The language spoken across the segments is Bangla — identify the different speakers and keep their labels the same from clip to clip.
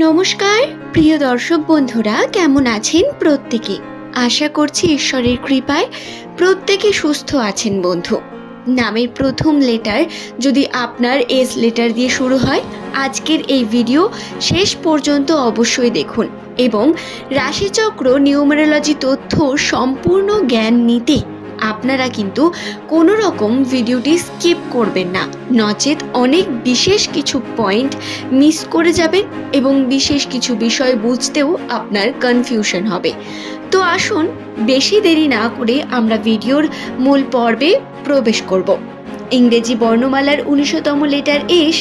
Speaker 1: নমস্কার প্রিয় দর্শক বন্ধুরা, কেমন আছেন প্রত্যেকে? আশা করছি ঈশ্বরের কৃপায় প্রত্যেকে সুস্থ আছেন। বন্ধু, নামের প্রথম লেটার যদি আপনার এস লেটার দিয়ে শুরু হয়, আজকের এই ভিডিও শেষ পর্যন্ত অবশ্যই দেখুন এবং রাশিচক্র নিউমেরোলজি তথ্য সম্পূর্ণ জ্ঞান নিতে আপনারা কিন্তু কোনো রকম ভিডিওটি স্কিপ করবেন না, নচেত অনেক বিশেষ কিছু পয়েন্ট মিস করে যাবেন এবং বিশেষ কিছু বিষয় বুঝতেও আপনার কনফিউশন হবে। তো আসুন বেশি দেরি না করে আমরা ভিডিওর মূল পর্বে প্রবেশ করব। ইংরেজি বর্ণমালার 19তম লেটার এস,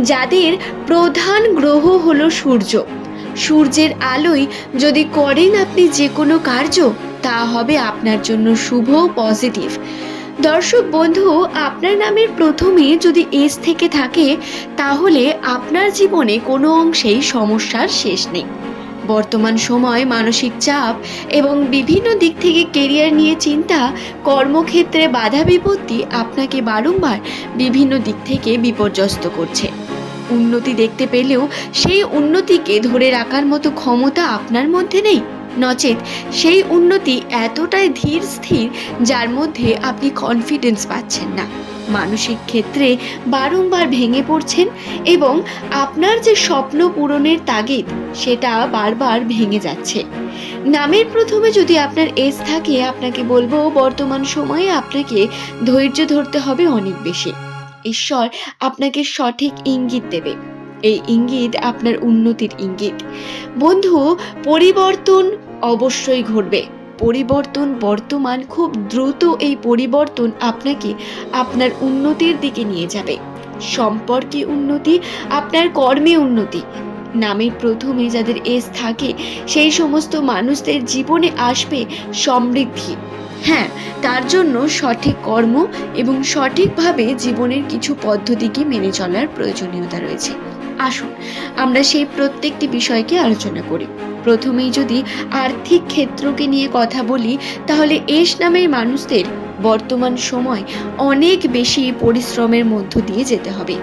Speaker 1: যাদের প্রধান গ্রহ হলো সূর্য। সূর্যের আলোয় যদি করেন আপনি যে কোনো কার্য, তা হবে আপনার জন্য শুভ, পজিটিভ। দর্শক বন্ধু, আপনার নামের প্রথমে যদি এস থেকে থাকে, তাহলে আপনার জীবনে কোনো অংশেই সমস্যার শেষ নেই। বর্তমান সময় মানসিক চাপ এবং বিভিন্ন দিক থেকে কেরিয়ার নিয়ে চিন্তা, কর্মক্ষেত্রে বাধা বিপত্তি আপনাকে বারংবার বিভিন্ন দিক থেকে বিপর্যস্ত করছে। উন্নতি দেখতে পেলেও সেই উন্নতিকে ধরে রাখার মতো ক্ষমতা আপনার মধ্যে নেই, নচেত সেই উন্নতি এতটাই ধীর স্থির যার মধ্যে আপনি কনফিডেন্স পাচ্ছেন না। মানসিক ক্ষেত্রে বারংবার ভেঙে পড়ছেন এবং আপনার যে স্বপ্ন পূরণের তাগিদ, সেটা বারবার ভেঙে যাচ্ছে। নামের প্রথমে যদি আপনার এস থাকে, আপনাকে বলবো বর্তমান সময়ে আপনাকে ধৈর্য ধরতে হবে অনেক বেশি। ঈশ্বর আপনাকে সঠিক ইঙ্গিত দেবে, এই ইঙ্গিত আপনার উন্নতির ইঙ্গিত। বন্ধু, পরিবর্তন অবশ্যই ঘটবে। পরিবর্তন বর্তমান খুব দ্রুত, এই পরিবর্তন আপনাকে আপনার উন্নতির দিকে নিয়ে যাবে। সম্পর্কে উন্নতি, আপনার কর্মে উন্নতি। নামের প্রথমে যাদের এস থাকে, সেই সমস্ত মানুষদের জীবনে আসবে সমৃদ্ধি। হ্যাঁ, তার জন্য সঠিক কর্ম এবং সঠিকভাবে জীবনের কিছু পদ্ধতিকে মেনে চলার প্রয়োজনীয়তা রয়েছে। আসুন আমরা সেই প্রত্যেকটি বিষয়কে আলোচনা করি। প্রথমেই যদি আর্থিক ক্ষেত্রকে নিয়ে কথা বলি, তাহলে এস নামের মানুষদের বর্তমান সময় অনেক বেশি পরিশ্রমের মধ্য দিয়ে যেতে হবে।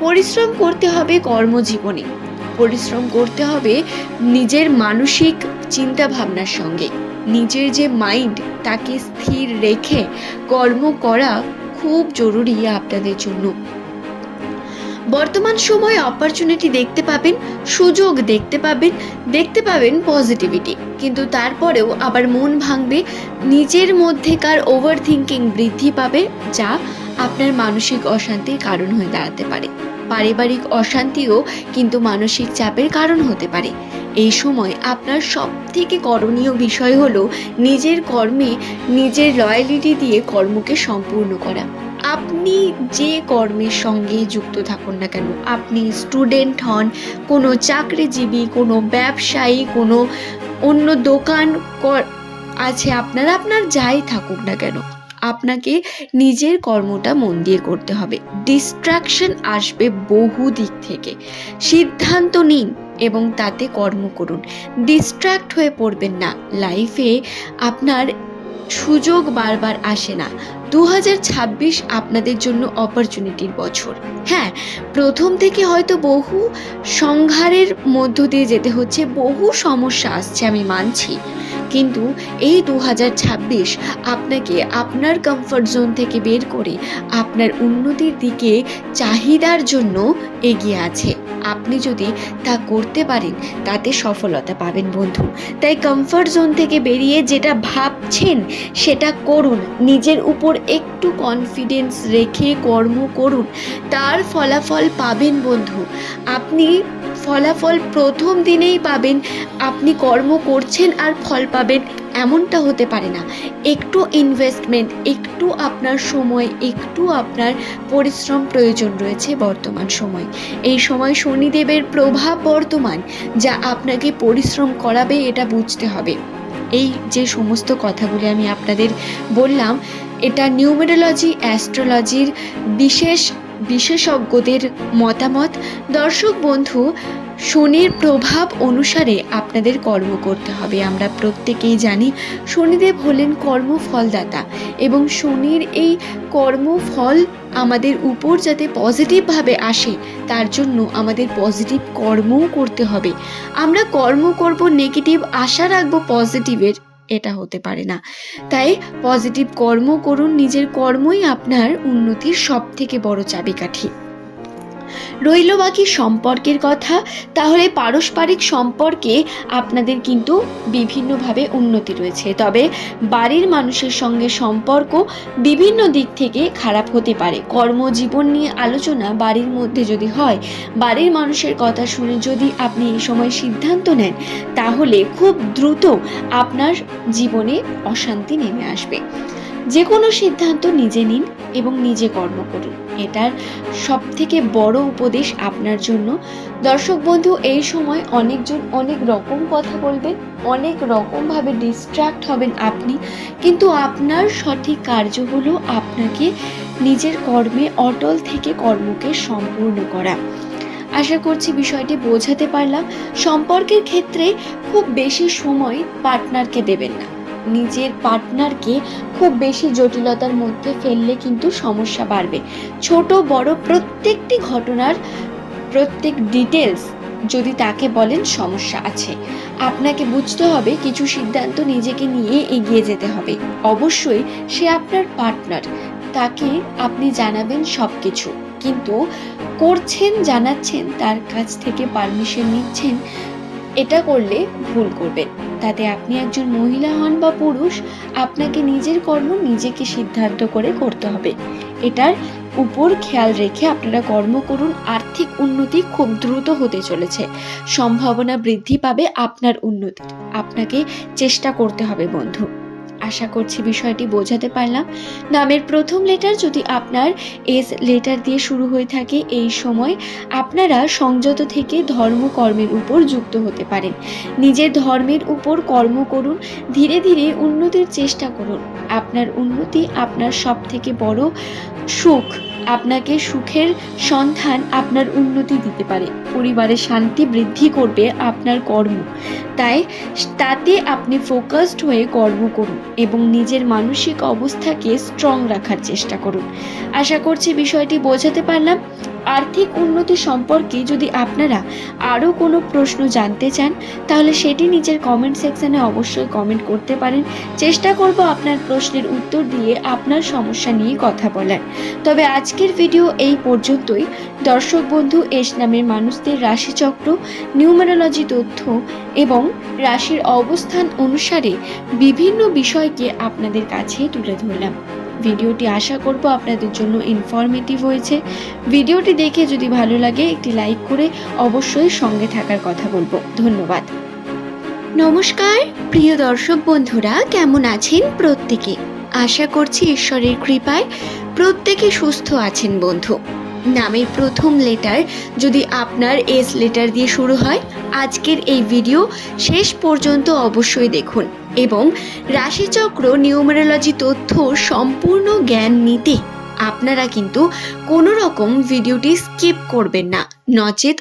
Speaker 1: পরিশ্রম করতে হবে কর্মজীবনে, পরিশ্রম করতে হবে নিজের মানসিক চিন্তা ভাবনার সঙ্গে। নিজের যে মাইন্ড, তাকে স্থির রেখে কর্ম করা খুব জরুরি আপনাদের জন্য। বর্তমান সময়ে অপরচুনিটি দেখতে পাবেন, সুযোগ দেখতে পাবেন পজিটিভিটি, কিন্তু তারপরেও আবার মন ভাঙবে, নিজের মধ্যেকার ওভার থিঙ্কিং বৃদ্ধি পাবে, যা আপনার মানসিক অশান্তির কারণ হয়ে দাঁড়াতে পারে। পারিবারিক অশান্তিও কিন্তু মানসিক চাপের কারণ হতে পারে। এই সময় আপনার সব থেকে করণীয় বিষয় হলো নিজের কর্মে নিজের লয়ালিটি দিয়ে কর্মকে সম্পূর্ণ করা। আপনি যে কর্মের সঙ্গে যুক্ত থাকুন না কেন, আপনি স্টুডেন্ট হন, কোনো চাকরিজীবী, কোনো ব্যবসায়ী, কোনো অন্য দোকান আছে আপনার যাই থাকুক না কেন, আপনাকে নিজের কর্মটা মন দিয়ে করতে হবে। ডিস্ট্রাকশন আসবে বহু দিক থেকে, সিদ্ধান্ত নিন এবং তাতে কর্ম করুন। ডিস্ট্র্যাক্ট হয়ে পড়বেন না। লাইফে আপনার সুযোগ বারবার আসে না। 2026 আপনাদের জন্য অপরচুনিটির বছর। হ্যাঁ, প্রথম থেকে হয়তো বহু সংঘারের মধ্য দিয়ে যেতে হচ্ছে, বহু সমস্যা আসছে, আমি মানছি, কিন্তু এই 2026 আপনাকে আপনার কমফর্ট জোন থেকে বের করে আপনার উন্নতির দিকে চাহিদার জন্য এগিয়ে আছে। আপনি যদি তা করতে পারেন, তাতে সফলতা পাবেন বন্ধু। তাই কমফর্ট জোন থেকে বেরিয়ে যেটা ভাবছেন সেটা করুন, নিজের উপর একটু কনফিডেন্স রেখে কর্ম করুন, তার ফলাফল পাবেন বন্ধু। আপনি ফলাফল প্রথম দিনেই পাবেন। আপনি কর্ম করছেন আর ফল পাবেন, এমনটা হতে পারে না। একটু ইনভেস্টমেন্ট, একটু আপনার সময়, একটু আপনার পরিশ্রম প্রয়োজন রয়েছে বর্তমান সময়। এই সময় শনিদেবের প্রভাব বর্তমান, যা আপনাকে পরিশ্রম করাবে, এটা বুঝতে হবে। এই যে সমস্ত কথাগুলি আমি আপনাদের বললাম, এটা নিউমেরোলজি, অ্যাস্ট্রোলজির বিশেষজ্ঞদের মতামত। দর্শক বন্ধু, শনির প্রভাব অনুসারে আপনাদের কর্ম করতে হবে। আমরা প্রত্যেকেই জানি শনিদেব হলেন কর্মফলদাতা এবং শনির এই কর্মফল আমাদের উপর যাতে পজিটিভভাবে আসে তার জন্য আমাদের পজিটিভ কর্মও করতে হবে। আমরা কর্ম করব, নেগেটিভ আশা রাখবো পজিটিভের, এটা হতে পারে না। তাই পজিটিভ কর্ম করুন, নিজের কর্মই আপনার উন্নতির সবথেকে বড় চাবিকাঠি। রইল বাকি সম্পর্কের কথা, তাহলে পারস্পরিক সম্পর্কে আপনাদের কিন্তু বিভিন্নভাবে উন্নতি রয়েছে, তবে বাড়ির মানুষের সঙ্গে সম্পর্ক বিভিন্ন দিক থেকে খারাপ হতে পারে। কর্মজীবন নিয়ে আলোচনা বাড়ির মধ্যে যদি হয়, বাড়ির মানুষের কথা শুনে যদি আপনি এই সময় সিদ্ধান্ত নেন, তাহলে খুব দ্রুত আপনার জীবনে অশান্তি নেমে আসবে। যে কোনো সিদ্ধান্ত নিজে নিন এবং নিজে কর্ম করুন, এটার সব থেকে বড় উপদেশ আপনার জন্য। দর্শক বন্ধু, এই সময় অনেকজন অনেক রকম কথা বলবেন, অনেক রকমভাবে ডিস্ট্র্যাক্ট হবেন আপনি, কিন্তু আপনার সঠিক কার্য হলো আপনাকে নিজের কর্মে অটল থেকে কর্মকে সম্পূর্ণ করা। আশা করছি বিষয়টি বোঝাতে পারলাম। সম্পর্কের ক্ষেত্রে খুব বেশি সময় পার্টনারকে দেবেন না। নিজের পার্টনারকে খুব বেশি জটিলতার মধ্যে ফেললে কিন্তু সমস্যা বাড়বে। ছোট বড় প্রত্যেকটি ঘটনার প্রত্যেক ডিটেলস যদি তাকে বলেন সমস্যা আছে, আপনাকে বুঝতে হবে কিছু সিদ্ধান্ত নিজেকে নিয়ে এগিয়ে যেতে হবে। অবশ্যই সে আপনার পার্টনার, তাকে আপনি জানাবেন সব কিছু, কিন্তু করছেন, জানাচ্ছেন, তার কাছ থেকে পারমিশন নিচ্ছেন, এটা করলে ভুল করবেন। তাতে আপনি একজন মহিলা হন বা পুরুষ, আপনাকে নিজের কর্ম নিজেকে সিদ্ধান্ত করে করতে হবে। এটার উপর খেয়াল রেখে আপনারা কর্ম করুন। আর্থিক উন্নতি খুব দ্রুত হতে চলেছে, সম্ভাবনা বৃদ্ধি পাবে আপনার উন্নতির। আপনাকে চেষ্টা করতে হবে বন্ধু। আশা করছি বিষয়টি বোঝাতে পারলাম। নামের প্রথম লেটার যদি আপনার এস লেটার দিয়ে শুরু হয়ে থাকে, এই সময় আপনারা সংযত থেকে ধর্মকর্মের উপর যুক্ত হতে পারেন। নিজের ধর্মের উপর কর্ম করুন, ধীরে ধীরে উন্নতির চেষ্টা করুন। আপনার উন্নতি আপনার সব থেকে বড় সুখ। আপনাকে সুখের সন্ধান আপনার উন্নতি দিতে পারে। পরিবারের শান্তি বৃদ্ধি করবে আপনার কর্ম। তাই তাতে আপনি ফোকাসড হয়ে কর্ম করুন এবং নিজের মানসিক অবস্থাকে স্ট্রং রাখার চেষ্টা করুন। আশা করছি বিষয়টি বোঝাতে পারলাম। আর্থিক উন্নতি সম্পর্কে যদি আপনারা আরও কোনো প্রশ্ন জানতে চান, তাহলে সেটি নিজের কমেন্ট সেকশনে অবশ্যই কমেন্ট করতে পারেন। চেষ্টা করব আপনার প্রশ্নের উত্তর দিয়ে আপনার সমস্যা নিয়ে কথা বলার। তবে আজকের ভিডিও এই পর্যন্তই। দর্শক বন্ধু, এস নামের মানুষদের রাশিচক্র, নিউমেরোলজি তথ্য এবং রাশির অবস্থান অনুসারে বিভিন্ন বিষয়কে আপনাদের কাছে তুলে ধরলাম। ভিডিওটি আশা করব আপনাদের জন্য ইনফরমেটিভ হয়েছে। ভিডিওটি দেখে যদি ভালো লাগে একটি লাইক করে অবশ্যই সঙ্গে থাকার কথা বলবো। ধন্যবাদ। নমস্কার প্রিয় দর্শক বন্ধুরা, কেমন আছেন প্রত্যেকে? আশা করছি ঈশ্বরের কৃপায় প্রত্যেকে সুস্থ আছেন বন্ধু। নামের প্রথম লেটার যদি আপনার এস লেটার দিয়ে শুরু হয়, আজকের এই ভিডিও শেষ পর্যন্ত অবশ্যই দেখুন এবং রাশিচক্র নিউমেরোলজি তথ্য সম্পূর্ণ জ্ঞান নিতে আপনারা কিন্তু কোনো রকম ভিডিওটি স্কিপ করবেন না, নচেত